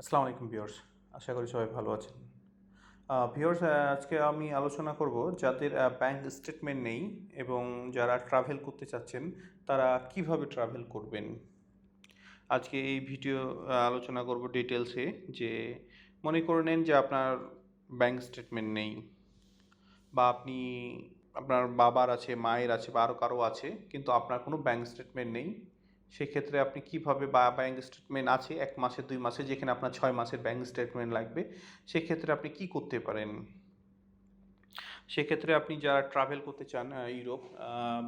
আসসালামু আলাইকুম ভিউয়ার্স, আশা করি সবাই ভালো আছেন। ভিউয়ার্স, আজকে আমি আলোচনা করব যাদের ব্যাংক স্টেটমেন্ট নেই এবং যারা ট্রাভেল করতে চাচ্ছেন তারা কিভাবে ট্রাভেল করবেন। আজকে এই ভিডিও আলোচনা করব ডিটেলসে। যে মনে করে নেন যে আপনার ব্যাংক স্টেটমেন্ট নেই, বা আপনার বাবার আছে, মায়ের আছে, বা আরও কারো আছে, কিন্তু আপনার কোনো ব্যাংক স্টেটমেন্ট নেই। সেক্ষেত্রে আপনি কিভাবে, বা ব্যাংক স্টেটমেন্ট আছে 1 মাসে 2 মাসে, যেখানে আপনার 6 মাসের ব্যাংক স্টেটমেন্ট লাগবে, সেক্ষেত্রে আপনি কি করতে পারেন। সেক্ষেত্রে আপনি যারা ট্রাভেল করতে চান ইউরোপ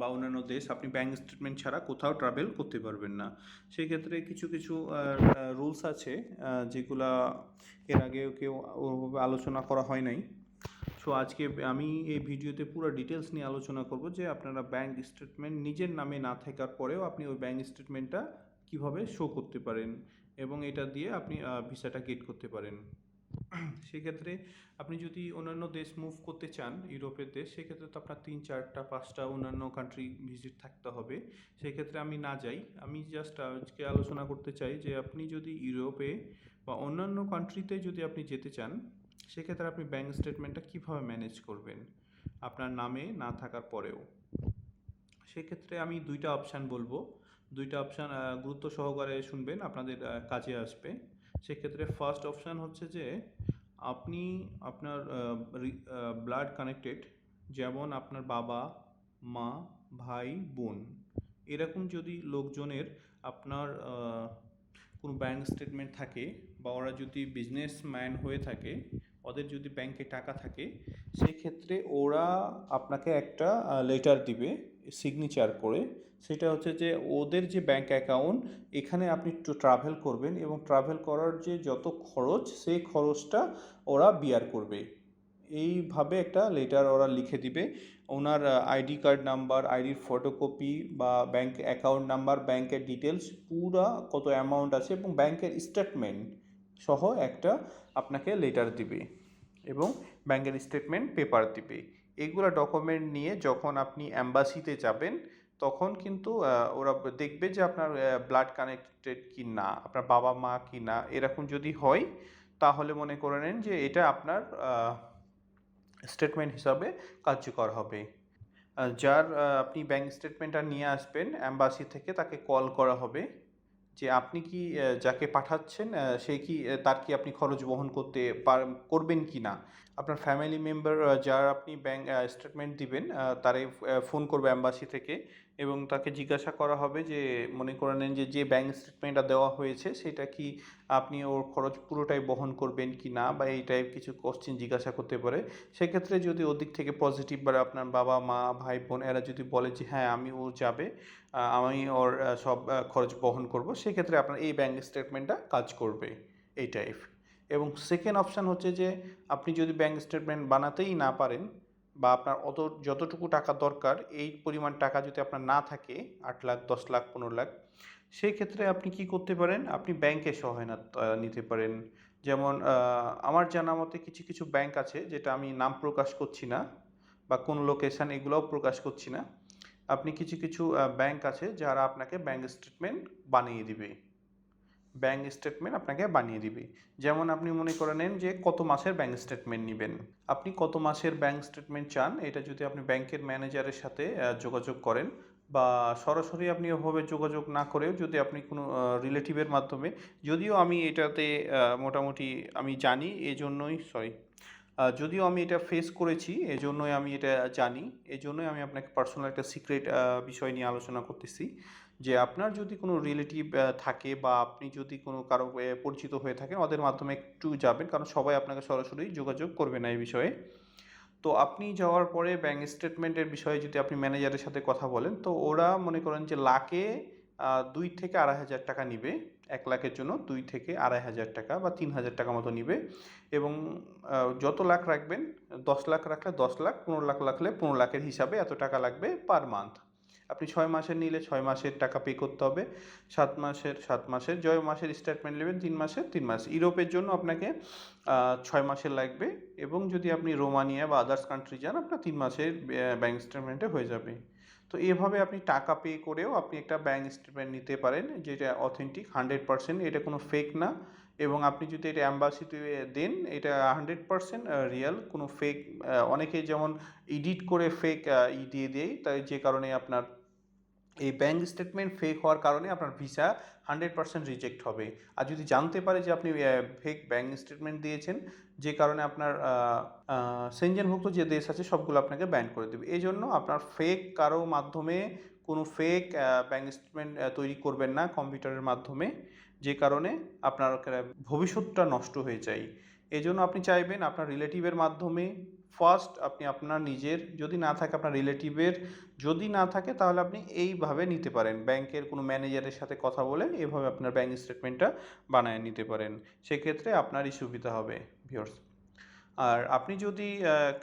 বা অন্যান্য দেশ, আপনি ব্যাংক স্টেটমেন্ট ছাড়া কোথাও ট্রাভেল করতে পারবেন না। সেক্ষেত্রে কিছু কিছু রুলস আছে যেগুলা এর আগেও কেউ ওভাবে আলোচনা করা হয় নাই। সো আজকে আমি এই ভিডিওতে পুরো ডিটেলস নিয়ে আলোচনা করব যে আপনারা ব্যাংক স্টেটমেন্ট নিজের নামে না থাকার পরেও আপনি ওই ব্যাংক স্টেটমেন্টটা কীভাবে শো করতে পারেন এবং এটা দিয়ে আপনি ভিসাটা গেট করতে পারেন। সেক্ষেত্রে আপনি যদি অন্যান্য দেশ মুভ করতে চান, ইউরোপের দেশ, সেক্ষেত্রে তো আপনার 3, 4, 5টা অন্যান্য কান্ট্রি ভিজিট থাকতে হবে। সেক্ষেত্রে আমি না যাই, আমি জাস্ট আজকে আলোচনা করতে চাই যে আপনি যদি ইউরোপে বা অন্যান্য কান্ট্রিতে যদি আপনি যেতে চান, সেক্ষেত্রে আপনি ব্যাংক স্টেটমেন্টটা কীভাবে ম্যানেজ করবেন আপনার নামে না থাকার পরেও। সেক্ষেত্রে আমি দুইটা অপশান বলবো, দুইটা অপশান গুরুত্ব সহকারে শুনবেন, আপনাদের কাজে আসবে। সেক্ষেত্রে ফার্স্ট অপশান হচ্ছে যে আপনি আপনার ব্লাড কানেক্টেড, যেমন আপনার বাবা, মা, ভাই, বোন, এরকম যদি লোকজনের আপনার কোনো ব্যাংক স্টেটমেন্ট থাকে, বা ওরা যদি বিজনেসম্যান হয়ে থাকে, ওদের যদি ব্যাংকে টাকা থাকে, সেক্ষেত্রে ওরা আপনাকে একটা লেটার দিবে সিগনেচার করে। সেটা হচ্ছে যে ওদের যে ব্যাংক অ্যাকাউন্ট, এখানে আপনি ট্রাভেল করবেন এবং ট্রাভেল করার যে যত খরচ, সেই খরচটা ওরা বিয়ার করবে। এইভাবে একটা লেটার ওরা লিখে দিবে। ওনার আইডি কার্ড নাম্বার, আইডির ফটোকপি, বা ব্যাংক অ্যাকাউন্ট নাম্বার, ব্যাংকের ডিটেলস, পুরা কত অ্যামাউন্ট আছে এবং ব্যাংকের স্টেটমেন্ট সহ একটা আপনাকে লেটার দিবে এবং ব্যাংকের স্টেটমেন্ট পেপার দিবে। এগুলো ডকুমেন্ট নিয়ে যখন আপনি অ্যাম্বাসিতে যাবেন, তখন কিন্তু ওরা দেখবে যে আপনার ব্লাড কানেক্টেড কি না, আপনার বাবা মা কি না। এরকম যদি হয়, তাহলে মনে করে নেন যে এটা আপনার স্টেটমেন্ট হিসাবে কার্যকর হবে। যার আপনি ব্যাংক স্টেটমেন্টটা নিয়ে আসবেন অ্যাম্বাসি থেকে, তাকে কল করা হবে যে আপনি কি যাকে পাঠাচ্ছেন সে কি তার কি আপনি খরচ বহন করবেন কি না। আপনার ফ্যামিলি মেম্বার যার আপনি ব্যাংক স্টেটমেন্ট দিবেন, তারে ফোন করবে অ্যাম্বাসি থেকে, এবং তাকে জিজ্ঞাসা করা হবে যে মনে করে নেন যে ব্যাংক স্টেটমেন্টটা দেওয়া হয়েছে সেটা কি আপনি ওর খরচ পুরোটাই বহন করবেন কি না, বা এই টাইপ কিছু কোশ্চেন জিজ্ঞাসা করতে পারে। সেক্ষেত্রে যদি ওদিক থেকে পজিটিভ, বা আপনার বাবা মা ভাই বোন এরা যদি বলে যে হ্যাঁ আমি ও যাবে, আমি ওর সব খরচ বহন করব, সেক্ষেত্রে আপনার এই ব্যাংক স্টেটমেন্টটা কাজ করবে, এই টাইপ। এবং সেকেন্ড অপশান হচ্ছে যে আপনি যদি ব্যাংক স্টেটমেন্ট বানাতেই না পারেন, বা আপনার যতটুকু টাকা দরকার এই পরিমাণ টাকা যদি আপনার না থাকে, 8 লাখ, 10 লাখ, 15 লাখ, সেই ক্ষেত্রে আপনি কি করতে পারেন, আপনি ব্যাংকের সহায়তা নিতে পারেন। যেমন আমার জানা মতে কিছু কিছু ব্যাংক আছে, যেটা আমি নাম প্রকাশ করছি না, বা কোন লোকেশান এগুলোও প্রকাশ করছি না। আপনি কিছু কিছু ব্যাংক আছে যারা আপনাকে ব্যাংক স্টেটমেন্ট বানিয়ে দিবে, ব্যাংক স্টেটমেন্ট আপনাকে বানিয়ে দিবে। যেমন আপনি মনে করে নেন যে কত মাসের ব্যাংক স্টেটমেন্ট নেবেন, আপনি কত মাসের ব্যাংক স্টেটমেন্ট চান, এটা যদি আপনি ব্যাংকের ম্যানেজারের সাথে যোগাযোগ করেন, বা সরাসরি আপনি ওভাবে যোগাযোগ না করেও যদি আপনি কোনো রিলেটিভের মাধ্যমে, যদিও আমি এটাতে মোটামুটি আমি জানি, যদিও আমি এটা ফেস করেছি, এজন্যই আমি এটা জানি, এজন্যই আমি আপনাকে পার্সোনাল একটা সিক্রেট বিষয় নিয়ে আলোচনা করতেছি। যে আপনার যদি কোনো রিলেটিভ থাকে, বা আপনি যদি কোনো কারো পরিচিত হয়ে থাকেন, ওদের মাধ্যমে একটু যাবেন, কারণ সবাই আপনাকে সরাসরি যোগাযোগ করবে না এই বিষয়ে। তো আপনি যাওয়ার পরে ব্যাংক স্টেটমেন্টের বিষয়ে যদি আপনি ম্যানেজারের সাথে কথা বলেন, তো ওরা মনে করেন যে লাখে 2 থেকে 2.5 হাজার টাকা নিবে। 1 লাখের জন্য 2 থেকে 2.5 হাজার টাকা বা 3 হাজার টাকা মতো নিবে। এবং যত লাখ রাখবেন, 10 লাখ রাখলে 10 লাখ, 15 লাখ রাখলে 15 লাখের হিসাবে এত টাকা লাগবে পার মান্থ। আপনি 6 মাসের নিলে 6 মাসের টাকা পে করতে হবে, 7 মাসের 7 মাসের, 6 মাসের স্টেটমেন্ট নেবেন 3 মাসের 3 মাস। ইউরোপের জন্য আপনাকে 6 মাসের লাগবে, এবং যদি আপনি রোমানিয়া বা আদার্স কান্ট্রি যান, আপনার 3 মাসের ব্যাংক স্টেটমেন্টে হয়ে যাবে। তো এভাবে আপনি টাকা পে করেও আপনি একটা ব্যাংক স্টেটমেন্ট নিতে পারেন, যেটা অথেন্টিক 100%, এটা কোনো ফেক না, এবং আপনি যদি এটা অ্যাম্বাসিতে দেন, এটা 100% রিয়াল, কোনো ফেক, অনেকে যেমন এডিট করে ফেক দিয়ে দেয়, তাই যে কারণে আপনার এই ব্যাঙ্ক স্টেটমেন্ট ফেক হওয়ার কারণে আপনার ভিসা 100% রিজেক্ট হবে। আর যদি জানতে পারে যে আপনি ফেক ব্যাঙ্ক স্টেটমেন্ট দিয়েছেন, যে কারণে আপনার সেনজেনভুক্ত যে দেশ আছে সবগুলো আপনাকে ব্যান করে দেবে। এই জন্য আপনার ফেক কারো মাধ্যমে কোনো ফেক ব্যাঙ্ক স্টেটমেন্ট তৈরি করবেন না কম্পিউটারের মাধ্যমে, যে কারণে আপনার ভবিষ্যৎটা নষ্ট হয়ে যায়। এই জন্য আপনি চাইবেন আপনার রিলেটিভের মাধ্যমে ফার্স্ট, আপনি আপনার নিজের, যদি না থাকে আপনার রিলেটিভের, যদি না থাকে তাহলে আপনি এইভাবে নিতে পারেন, ব্যাংকের কোনো ম্যানেজারের সাথে কথা বলে এভাবে আপনার ব্যাঙ্ক স্টেটমেন্টটা বানায় নিতে পারেন। সেক্ষেত্রে আপনারই সুবিধা হবে ভিউয়ার্স। আর আপনি যদি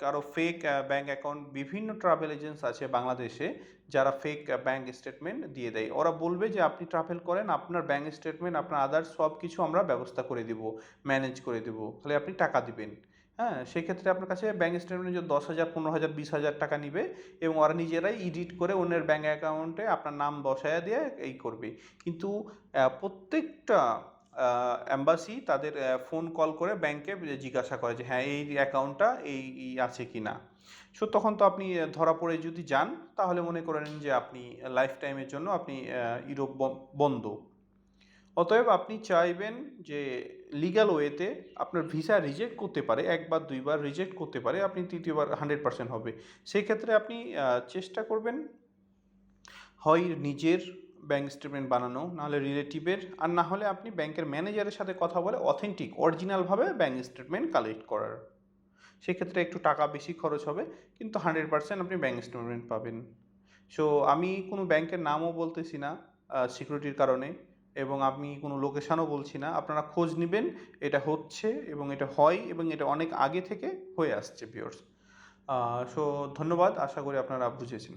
কারো ফেক ব্যাঙ্ক অ্যাকাউন্ট, বিভিন্ন ট্রাভেল এজেন্টস আছে বাংলাদেশে যারা ফেক ব্যাঙ্ক স্টেটমেন্ট দিয়ে দেয়, ওরা বলবে যে আপনি ট্রাভেল করেন, আপনার ব্যাঙ্ক স্টেটমেন্ট, আপনার আদার্স সব কিছু আমরা ব্যবস্থা করে দিব, ম্যানেজ করে দেব, খালি আপনি টাকা দিবেন। হ্যাঁ, সেক্ষেত্রে আপনার কাছে ব্যাঙ্ক স্টেটমেন্ট যে 10,000, 15,000, 20,000 টাকা নিবে, এবং ওরা নিজেরাই এডিট করে অন্যের ব্যাঙ্ক অ্যাকাউন্টে আপনার নাম বসায়া দিয়ে এই করবে। কিন্তু প্রত্যেকটা অ্যাম্বাসি তাদের ফোন কল করে ব্যাংকে জিজ্ঞাসা করে যে হ্যাঁ এই অ্যাকাউন্টটা এই আছে কি না। সো তখন তো আপনি ধরা পড়ে যদি যান, তাহলে মনে করেন যে আপনি লাইফ টাইমের জন্য আপনি ইউরোপ বন্ধ। অতএব আপনি চাইবেন যে লিগ্যাল ওয়েতে আপনার ভিসা রিজেক্ট করতে পারে, একবার দুইবার রিজেক্ট করতে পারে, আপনি তৃতীয়বার 100% হবে। সেই ক্ষেত্রে আপনি চেষ্টা করবেন হয় নিজের ব্যাঙ্ক স্টেটমেন্ট বানানো, নাহলে রিলেটিভের, আর না হলে আপনি ব্যাংকের ম্যানেজারের সাথে কথা বলে অথেন্টিক অরিজিনালভাবে ব্যাঙ্ক স্টেটমেন্ট কালেক্ট করার। সেক্ষেত্রে একটু টাকা বেশি খরচ হবে, কিন্তু 100% আপনি ব্যাঙ্ক স্টেটমেন্ট পাবেন। সো আমি কোনো ব্যাংকের নামও বলতেছি না সিকিউরিটির কারণে, এবং আমি কোনো লোকেশানও বলছি না, আপনারা খোঁজ নেবেন, এটা হচ্ছে এবং এটা হয় এবং এটা অনেক আগে থেকে হয়ে আসছে ভিউয়ার্স। সো ধন্যবাদ, আশা করি আপনারা বুঝেছেন।